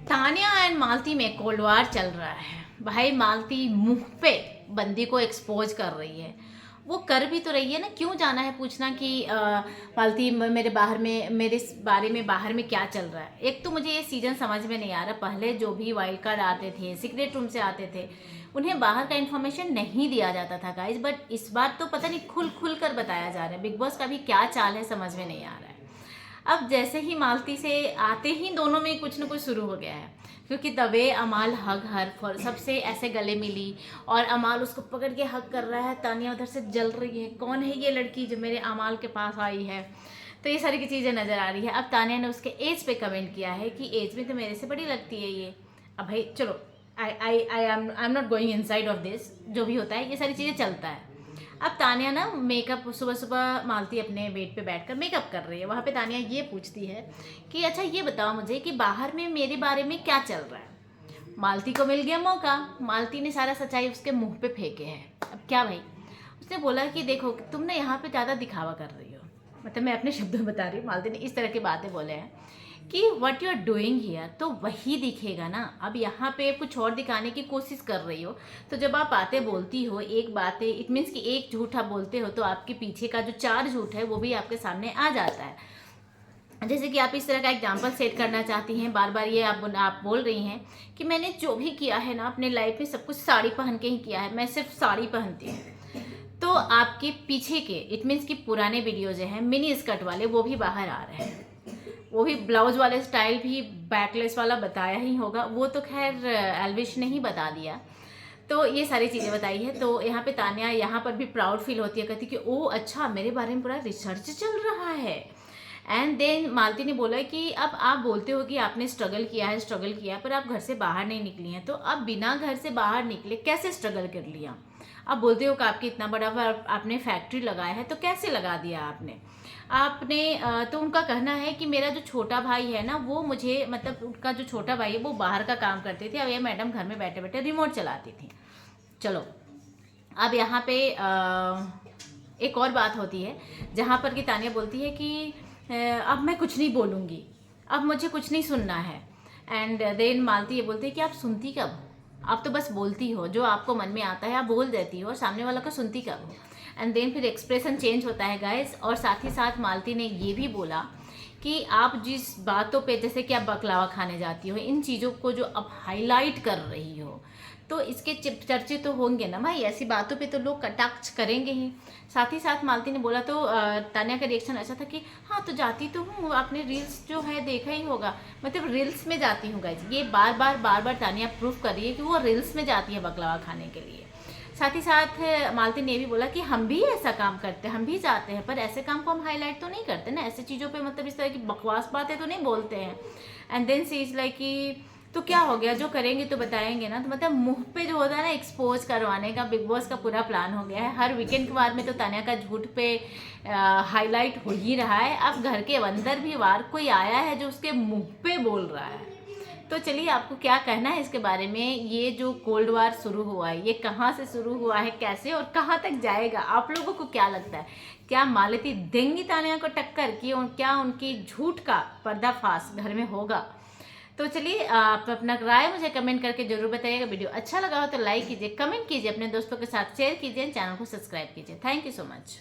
Tania and मालती में cold war चल रहा है भाई। मालती मुंह पे बंदी को एक्सपोज कर रही है। वो कर भी तो रही है ना, क्यों जाना है पूछना कि मालती मेरे बारे में बाहर में क्या चल रहा है। एक तो मुझे ये सीजन समझ में नहीं आ रहा, पहले जो भी वाइल्ड कार्ड आते थे, सीक्रेट रूम से आते थे, उन्हें बाहर का इन्फॉर्मेशन नहीं दिया जाता था गाइज। बट इस बार तो पता नहीं खुल खुल कर बताया जा रहा है। बिग बॉस का भी क्या चाल है समझ में नहीं आ रहा है। अब जैसे ही मालती से आते ही दोनों में कुछ न कुछ शुरू हो गया है, क्योंकि तवे अमाल हग हर फॉर सबसे ऐसे गले मिली और अमाल उसको पकड़ के हग कर रहा है। तानिया उधर से जल रही है, कौन है ये लड़की जो मेरे अमाल के पास आई है। तो ये सारी की चीज़ें नज़र आ रही है। अब तानिया ने उसके एज पे कमेंट किया है कि एज में तो मेरे से बड़ी लगती है ये। अब भाई चलो, I am not going inside of this, जो भी होता है ये सारी चीज़ें चलता है। अब तानिया ना मेकअप, सुबह सुबह मालती अपने बेड पे बैठकर मेकअप कर रही है। वहाँ पे तानिया ये पूछती है कि अच्छा ये बताओ मुझे कि बाहर में मेरे बारे में क्या चल रहा है। मालती को मिल गया मौका, मालती ने सारा सच्चाई उसके मुंह पे फेंके है। अब क्या भाई, उसने बोला कि देखो तुम ना यहाँ पे ज़्यादा दिखावा कर रही हो, मतलब मैं अपने शब्दों में बता रही हूँ। मालती ने इस तरह की बातें बोले हैं कि what you are doing here, तो वही दिखेगा ना। अब यहाँ पे कुछ और दिखाने की कोशिश कर रही हो, तो जब आप बातें बोलती हो, एक बातें इट मीन्स कि एक झूठ आप बोलते हो, तो आपके पीछे का जो चार झूठ है वो भी आपके सामने आ जाता है। जैसे कि आप इस तरह का एग्जाम्पल सेट करना चाहती हैं, बार बार ये आप बोल रही हैं कि मैंने जो भी किया है ना अपने लाइफ में सब कुछ साड़ी पहन के ही किया है, मैं सिर्फ साड़ी पहनती हूँ। तो आपके पीछे के इट मीन्स कि पुराने वीडियो जो हैं मिनी स्कर्ट वाले, वो भी बाहर आ रहे हैं। वो भी ब्लाउज वाले स्टाइल भी बैकलेस वाला बताया ही होगा, वो तो खैर एल्विश ने ही बता दिया। तो ये सारी चीज़ें बताई है। तो यहाँ पे तानिया यहाँ पर भी प्राउड फील होती है, कहती कि ओ अच्छा मेरे बारे में पूरा रिसर्च चल रहा है। एंड देन मालती ने बोला कि अब आप बोलते हो कि आपने स्ट्रगल किया है, पर आप घर से बाहर नहीं निकली हैं, तो अब बिना घर से बाहर निकले कैसे स्ट्रगल कर लिया। आप बोलते हो कि आपकी इतना बड़ा आपने फैक्ट्री लगाया है, तो कैसे लगा दिया आपने तो उनका कहना है कि मेरा जो छोटा भाई है ना, वो मुझे, मतलब उनका जो छोटा भाई है वो बाहर का काम करते थे, अब ये मैडम घर में बैठे बैठे रिमोट चलाती थी। चलो, अब यहाँ पे एक और बात होती है जहाँ पर कि तानिया बोलती है कि अब मैं कुछ नहीं बोलूँगी, अब मुझे कुछ नहीं सुनना है। एंड देन मालती ये बोलती है कि आप सुनती कब हो? आप तो बस बोलती हो, जो आपको मन में आता है आप बोल देती हो, और सामने वाला को सुनती कब हो। एंड देन फिर एक्सप्रेशन चेंज होता है गाइस। और साथ ही साथ मालती ने ये भी बोला कि आप जिस बातों पे, जैसे कि आप बकलावा खाने जाती हो, इन चीज़ों को जो आप हाईलाइट कर रही हो, तो इसके चर्चे तो होंगे ना भाई, ऐसी बातों पे तो लोग कटाक्ष करेंगे ही। साथ ही साथ मालती ने बोला तो तानिया का रिएक्शन ऐसा था कि हाँ तो जाती तो हूँ, आपने रील्स जो है देखा ही होगा, मतलब रील्स में जाती हूँ गाइज। ये बार बार तानिया प्रूफ कर रही है कि वो रील्स में जाती है बकलावा खाने के लिए। साथ ही साथ मालती ने भी बोला कि हम भी ऐसा काम करते हैं, हम भी जाते हैं, पर ऐसे काम को हम हाईलाइट तो नहीं करते ना, ऐसे चीज़ों पे मतलब इस तरह की बकवास बातें तो नहीं बोलते हैं। And then see is like कि तो क्या हो गया, जो करेंगे तो बताएंगे ना। तो मतलब मुंह पे जो होता है ना एक्सपोज करवाने का, बिग बॉस का पूरा प्लान हो गया है। हर वीकेंड के बाद में तो तानिया का झूठ पे हाईलाइट हो ही रहा है। अब घर के अंदर भी वार कोई आया है जो उसके मुंह पे बोल रहा है। तो चलिए, आपको क्या कहना है इसके बारे में। ये जो कोल्ड वार शुरू हुआ है, ये कहाँ से शुरू हुआ है, कैसे और कहाँ तक जाएगा, आप लोगों को क्या लगता है? क्या मालती देंगी तानिया को टक्कर की, क्या उनकी झूठ का पर्दाफाश घर में होगा? तो चलिए, आप अपना राय मुझे कमेंट करके जरूर बताइएगा। वीडियो अच्छा लगा हो तो लाइक कीजिए, कमेंट कीजिए, अपने दोस्तों के साथ शेयर कीजिए, चैनल को सब्सक्राइब कीजिए। Thank you so much.